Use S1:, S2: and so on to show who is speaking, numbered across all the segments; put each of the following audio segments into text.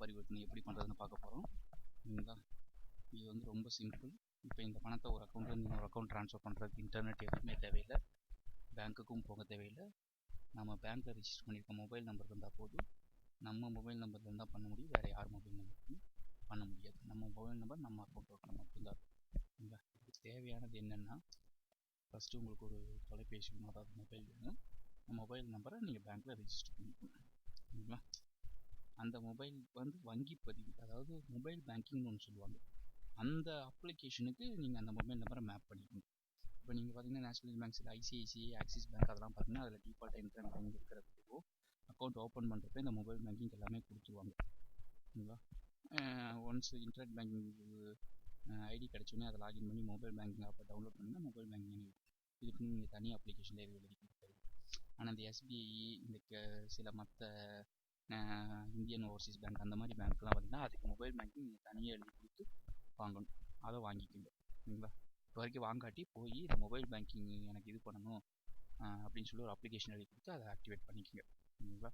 S1: பரிவர்த்தனை எப்படி பண்ணுறதுன்னு பார்க்க போகிறோம். சரிங்களா? இது வந்து ரொம்ப சிம்பிள். இப்போ இந்த பணத்தை ஒரு அக்கௌண்ட்டில் நீங்கள் ஒரு அக்கௌண்ட் ட்ரான்ஸ்ஃபர் பண்ணுறதுக்கு இன்டர்நெட் எதுவுமே தேவையில்லை, பேங்க்குக்கும் போக தேவையில்லை. நம்ம பேங்க்கில் ரிஜிஸ்டர் பண்ணியிருக்க மொபைல் நம்பர் இருந்தால் போதும். நம்ம மொபைல் நம்பரில் இருந்தால் பண்ண முடியும், வேறு யார் மொபைல் நம்பருக்கும் பண்ண முடியாது. நம்ம மொபைல் நம்பர் நம்ம அக்கௌண்ட்டில் மட்டும்தான். சரிங்களா? இதுக்கு தேவையானது என்னென்னா, ஃபஸ்ட்டு உங்களுக்கு ஒரு தொலைபேசி வேணும், அதாவது மொபைல் வேணும். மொபைல் நம்பரை நீங்கள் பேங்க்கில் ரிஜிஸ்டர் பண்ணிக்கணும். சரிங்களா? அந்த மொபைல் வந்து வங்கி பதிவு, அதாவது மொபைல் பேங்கிங்னு ஒன்று சொல்லுவாங்க. அந்த அப்ளிகேஷனுக்கு நீங்கள் அந்த மொபைல் நம்பரை மேப் பண்ணிக்கணும். இப்போ நீங்கள் பார்த்தீங்கன்னா நேஷனல் பேங்க்ஸில் ஐசிஐசிஐ, ஆக்சிஸ் பேங்க் அதெல்லாம் பார்த்தீங்கன்னா அதில் டிஃபால்ட்டாக இன்டர்நெட் பேங்கிங் இருக்கிறப்போ அக்கௌண்ட் ஓப்பன் பண்ணுறப்ப இந்த மொபைல் பேங்கிங் எல்லாமே கொடுத்துருவாங்க. சரிங்களா? ஒன்ஸ் இன்டர்நெட் பேங்கிங் ஐடி கிடச்சோன்னே அதை லாகின் பண்ணி மொபைல் பேங்கிங் ஆப்பை டவுன்லோட் பண்ணிங்கன்னா மொபைல் பேங்கிங் இதுக்கு நீங்கள் தனி அப்ளிகேஷனில் எதுவும் எழுதி கொடுத்தாரு. ஆனால் இந்த எஸ்பிஐ, இந்த சில மற்ற இந்தியன் ஓவர்சீஸ் பேங்க் அந்த மாதிரி பேங்க்லாம் பார்த்தீங்கன்னா அதுக்கு மொபைல் பேங்கிங் நீங்கள் தனியாக எழுதி கொடுத்து வாங்கணும். அதை வாங்கிக்கோங்க. சரிங்களா? இது வரைக்கும் வாங்காட்டி போய் இந்த மொபைல் பேங்கிங் எனக்கு இது பண்ணணும் அப்படின்னு சொல்லி ஒரு அப்ளிகேஷன் எழுதி கொடுத்து அதை ஆக்டிவேட் பண்ணிக்கோங்க. சரிங்களா?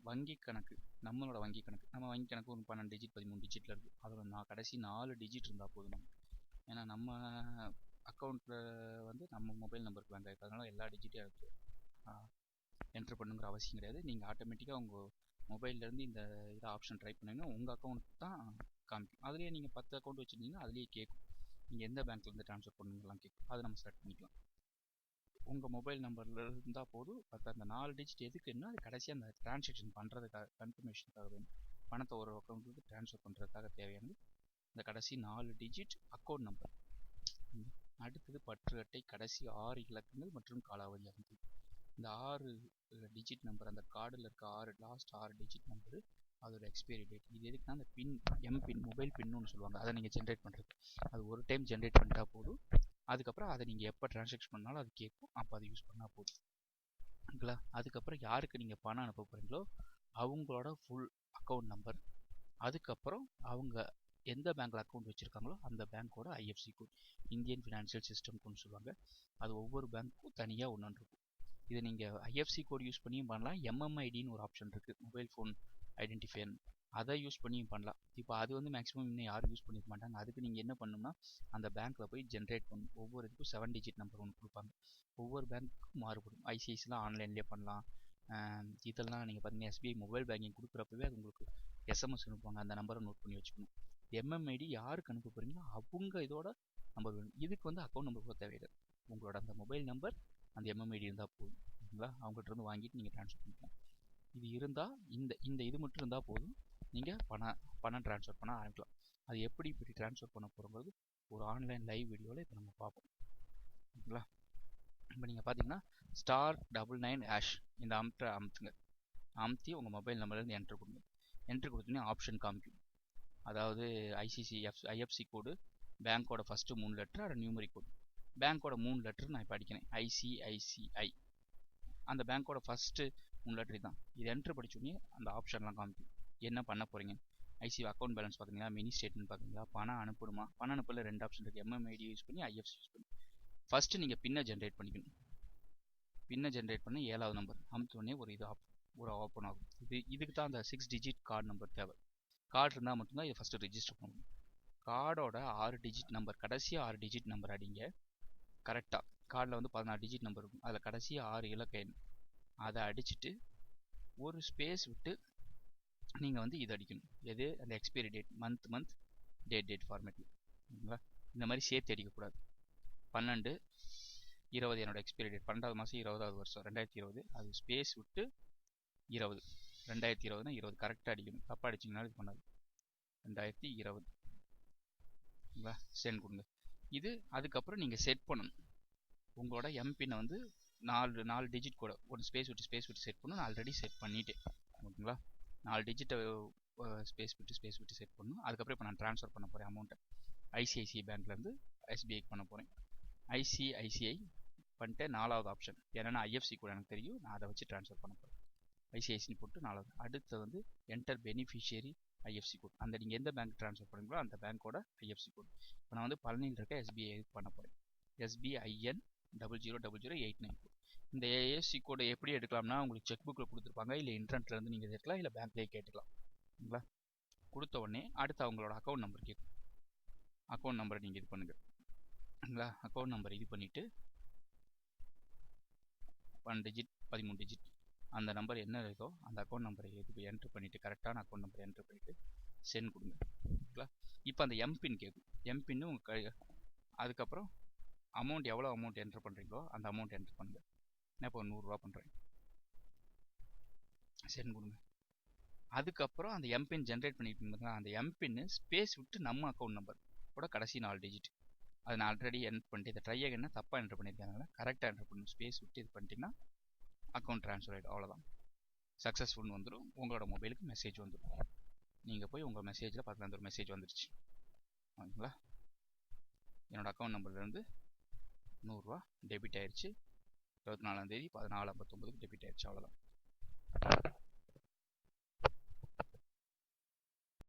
S1: வங்கி கணக்கு, நம்மளோட வங்கி கணக்கு, நம்ம வங்கி கணக்கு ஒரு 12 டிஜிட் 13 டிஜிட்டில் இருக்குது. அதோட கடைசி 4 டிஜிட் இருந்தால் போதும் நமக்கு. ஏன்னா நம்ம அக்கௌண்ட்டில் வந்து நம்ம மொபைல் நம்பருக்கு பேங்க் இருக்கிறதுனால எல்லா டிஜிட்டையும் எடுத்து என்ட்ரு பண்ணுங்கிற அவசியம் கிடையாது. நீங்கள் ஆட்டோமேட்டிக்காக உங்கள் மொபைல்லேருந்து இந்த இதை ஆப்ஷன் ட்ரை பண்ணிங்கன்னா உங்கள் அக்கௌண்ட் தான் காமிக்கும். அதுலேயே நீங்கள் 10 அக்கௌண்ட் வச்சுருந்தீங்கன்னா அதுலேயே கேட்கும் நீங்கள் எந்த பேங்க்லேருந்து ட்ரான்ஸ்ஃபர் பண்ணுங்கலாம் கேட்கும். அதை நம்ம செலக்ட் பண்ணிக்கலாம். உங்கள் மொபைல் நம்பரில் இருந்தால் போதும். அந்த 4 டிஜிட் எதுக்குன்னா அது கடைசியாக அந்த ட்ரான்சாக்ஷன் பண்ணுறதுக்காக, கன்ஃபர்மேஷனுக்காக வேணும். பணத்தை ஒரு அக்கௌண்ட்டுக்கு ட்ரான்ஸ்ஃபர் பண்ணுறதுக்காக தேவையானது இந்த கடைசி 4 டிஜிட் அக்கௌண்ட் நம்பர். அடுத்தது பற்று அட்டை கடைசி 6 இலக்கங்கள் மற்றும் காலாவதி அமைப்பு. இந்த 6 டிஜிட் நம்பர், அந்த கார்டில் இருக்க லாஸ்ட் 6 டிஜிட் நம்பரு, அதோட எக்ஸ்பைரி டேட். இது எதுக்குன்னா அந்த பின், எம்பின், மொபைல் பின்னு சொல்லுவாங்க, அதை நீங்கள் ஜென்ரேட் பண்ணுறது. அது ஒரு டைம் ஜென்ரேட் பண்ணிட்டா போதும். அதுக்கப்புறம் அதை நீங்கள் எப்போ ட்ரான்சாக்ஷன் பண்ணாலும் அது கேட்கும், அப்போ அதை யூஸ் பண்ணால் போதும். ஓகேங்களா? அதுக்கப்புறம் யாருக்கு நீங்கள் பணம் அனுப்ப போகிறீங்களோ அவங்களோட ஃபுல் அக்கௌண்ட் நம்பர், அதுக்கப்புறம் அவங்க எந்த பேங்க்கில் அக்கௌண்ட் வச்சுருக்காங்களோ அந்த பேங்க்கோட IFC code, Indian financial system கோட்னு சொல்லுவாங்க. அது ஒவ்வொரு பேங்க்கும் தனியாக ஒன்று இருக்கும். இதை நீங்கள் ஐஎஃப்சி கோட் யூஸ் பண்ணியும் பண்ணலாம். எம்எம்ஐடின்னு ஒரு ஆப்ஷன் இருக்குது, மொபைல் ஃபோன் ஐடென்டிஃபையர், அதை யூஸ் பண்ணியும் பண்ணலாம். இப்போ அது வந்து மேக்ஸிமம் இன்னும் யாரும் யூஸ் பண்ணிக்க மாட்டாங்க. அதுக்கு நீங்கள் என்ன பண்ணணும்னா அந்த பேங்க்கில் போய் ஜென்ரேட் பண்ணணும். ஒவ்வொரு இதுக்கும் 7 டிஜிட் நம்பர் ஒன்று கொடுப்பாங்க. ஒவ்வொரு பேங்க்குக்கும் மாறுபடும். ஐசிஐசிலாம் ஆன்லைன்லேயே பண்ணலாம். இதெல்லாம் நீங்கள் பார்த்தீங்கன்னா எஸ்பிஐ மொபைல் பேங்கிங் கொடுக்குறப்பவே அது உங்களுக்கு எஸ்எம்எஸ் அனுப்புவாங்க. அந்த நம்பரை நோட் பண்ணி வச்சுக்கணும். எம்எம்ஐடி யாருக்கு அனுப்ப போகிறீங்களோ அவங்க இதோட நம்பர் வேணும். இதுக்கு வந்து அக்கௌண்ட் நம்பர் கூட தேவையில்லை. உங்களோட அந்த மொபைல் நம்பர் அந்த எம்எம்ஐடி இருந்தால் போதும். ஓகேங்களா? அவங்ககிட்ட இருந்து வாங்கிட்டு நீங்கள் ட்ரான்ஸ்ஃபர் பண்ணிக்கலாம். இது இருந்தால் இந்த இது மட்டும் இருந்தால் போதும், நீங்கள் பணம் ட்ரான்ஸ்ஃபர் பண்ண ஆரம்பிக்கலாம். அது எப்படி இப்படி ட்ரான்ஸ்ஃபர் பண்ண போகிறோங்கிறது ஒரு ஆன்லைன் லைவ் வீடியோவில் இப்போ நம்ம பார்ப்போம். ஓகேங்களா? இப்போ நீங்கள் பார்த்தீங்கன்னா *99# இந்த அமுத்துங்க. அமுத்தி உங்கள் மொபைல் நம்பர்லேருந்து என்ட்ரு கொடுங்க. என்ட்ரு கொடுத்தோன்னே ஆப்ஷன் காமிக்கும். அதாவது ஐஎஃப்சி கோடு, பேங்க்கோட ஃபஸ்ட்டு 3 லெட்டர், அது நியூமரிக் கோடு. பேங்க்கோட 3 லெட்டர் நான் இப்போ அடிக்கிறேன், ஐசிஐசிஐ. அந்த பேங்க்கோட ஃபஸ்ட்டு 3 லெட்டர் தான். இது என்ட்ரு படிச்சோடனே அந்த ஆப்ஷன்லாம் காமிக்கும் என்ன பண்ண போகிறீங்க. ஐசி அக்கௌண்ட் பேலன்ஸ் பார்க்குறீங்களா, மினி ஸ்டேட்மெண்ட் பார்க்குறீங்களா, பணம் அனுப்பணுமா. பணம் அனுப்பல 2 ஆப்ஷன் இருக்குது, எம்எம்ஐடி யூஸ் பண்ணி, ஐஎஃப்சி யூஸ் பண்ணி. ஃபஸ்ட்டு நீங்கள் பின்னை ஜென்ரேட் பண்ணிக்கணும். பின்னை ஜென்ரேட் பண்ணி 7வது நம்பர் அமுத்தோடனே ஒரு ஓப்பன் ஆகும். இதுக்கு தான் அந்த 6 டிஜிட் கார்டு நம்பர் தேவை. கார்டு இருந்தால் மட்டும்தான் இதை ஃபஸ்ட்டு ரிஜிஸ்டர் பண்ணணும். கார்டோட 6 டிஜிட் நம்பர், கடைசி 6 டிஜிட் நம்பர் அடிங்க கரெக்டாக. கார்டில் வந்து 14 டிஜிட் நம்பர் இருக்கும், அதில் கடைசி 6 இலக்க எண் அதை அடிச்சுட்டு ஒரு ஸ்பேஸ் விட்டு நீங்கள் வந்து இது அடிக்கணும். எது? அந்த எக்ஸ்பைரி டேட், மந்த் டேட் ஃபார்மேட்டில். ஓகேங்களா? இந்த மாதிரி சேர்த்து அடிக்கக்கூடாது. 12/20 என்னோட எக்ஸ்பைரி டேட், 12வது மாதம் 20வது வருஷம் 2020. அது ஸ்பேஸ் விட்டு 20, 2020னா 20 கரெக்டாக அடிக்கணும். தப்பாக அடிச்சிங்கனாலும் இது பண்ணாது. 2020. ஓகேங்களா? சென்ட் கொடுங்க. இது அதுக்கப்புறம் நீங்கள் செட் பண்ணணும். உங்களோட எம்பின்னை வந்து 4 டிஜிட் கூட ஒரு ஸ்பேஸ் விட்டு செட் பண்ணணும். நான் ஆல்ரெடி செட் பண்ணிட்டேன். ஓகேங்களா? 4 டிஜிட்டை ஸ்பேஸ் விட்டு செட் பண்ணணும். அதுக்கப்புறம் இப்போ நான் ட்ரான்ஸ்ஃபர் பண்ண போகிறேன் அமௌண்ட்டை. ஐசிஐசிஐ பேங்க்லேருந்து எஸ்பிஐக்கு பண்ண போகிறேன். ஐசிஐசிஐ பண்ணிட்டு 4வது ஆப்ஷன், ஏன்னா ஐஎஃப்சி கூட எனக்கு தெரியும், நான் அதை வச்சு ட்ரான்ஸ்ஃபர் பண்ண போகிறேன். ஐசிஐசின்னு போட்டு 4வது. அடுத்து வந்து என்டர் பெனிஃபிஷியரி ஐஎஃப்சி கோட், அந்த நீங்கள் எந்த பேங்க் ட்ரான்ஸ்ஃபர் பண்ணுறீங்களோ அந்த பேங்க்கோட ஐஎஃப்சி கோட். இப்போ நான் வந்து பழனியில் இருக்க எஸ்பிஐ பண்ண போகிறேன். SBIN 000089. இந்த ஐஎஃப்சி கோடை எப்படி எடுக்கலாம்னா உங்களுக்கு செக் புக்கில் கொடுத்துருப்பாங்க, இல்லை இன்டர்நெட்லேருந்து நீங்கள் எடுக்கலாம், இல்லை பேங்க்லேயே கேட்டுக்கலாம். சரிங்களா? கொடுத்த உடனே அடுத்து அவங்களோட அக்கௌண்ட் நம்பர் கேட்கும். அக்கௌண்ட் நம்பரை நீங்கள் இது பண்ணுங்கள். சரிங்களா? அக்கௌண்ட் நம்பர் இது பண்ணிவிட்டு 1 டிஜிட் 13 டிஜிட் அந்த நம்பர் என்ன இருக்கோ அந்த அக்கௌண்ட் நம்பரை இது என்ட்ரு பண்ணிவிட்டு கரெக்டான அக்கௌண்ட் நம்பரை என்ட்ரு பண்ணிவிட்டு சென்ட் கொடுங்க. ஓகேங்களா? இப்போ அந்த எம்பின் கேட்கும். எம்பின்னு உங்கள் அதுக்கப்புறம் அமௌண்ட் எவ்வளோ அமௌண்ட் என்ட்ரு பண்ணுறீங்களோ அந்த அமௌண்ட் என்ட்ரு பண்ணுங்கள். நான் இப்போ 100 ரூபா பண்ணுறேன். சென்ட் கொடுங்க. அதுக்கப்புறம் அந்த எம்பின் ஜென்ரேட் பண்ணிட்டு இருந்தீங்கன்னா அந்த எம்பின்னு ஸ்பேஸ் விட்டு நம்ம அக்கௌண்ட் நம்பர் கூட கடைசி 4 டிஜிட் அதை நான் ஆல்ரெடி என்ட்ரு பண்ணிட்டு இதை ட்ரை ஆகினா தப்பாக என்ட்ரு பண்ணியிருக்காங்க. கரெக்டாக என்ட்ரு பண்ணணும். ஸ்பேஸ் விட்டு இது பண்ணிட்டீங்கன்னா அக்கௌண்ட் ட்ரான்ஸ்ஃபர் ஆகிடும். அவ்வளோதான், சக்ஸஸ்ஃபுல்னு வந்துடும். உங்களோட மொபைலுக்கு மெசேஜ் வந்துடும். நீங்கள் போய் உங்கள் மெசேஜில் பார்த்து ஒரு மெசேஜ் வந்துடுச்சு. ஓகேங்களா? என்னோடய அக்கௌண்ட் நம்பர்லேருந்து 100 ரூபா டெபிட் ஆயிடுச்சு. 24ஆம் தேதி 14:59 டெபிட் ஆயிடுச்சு. அவ்வளோதான்.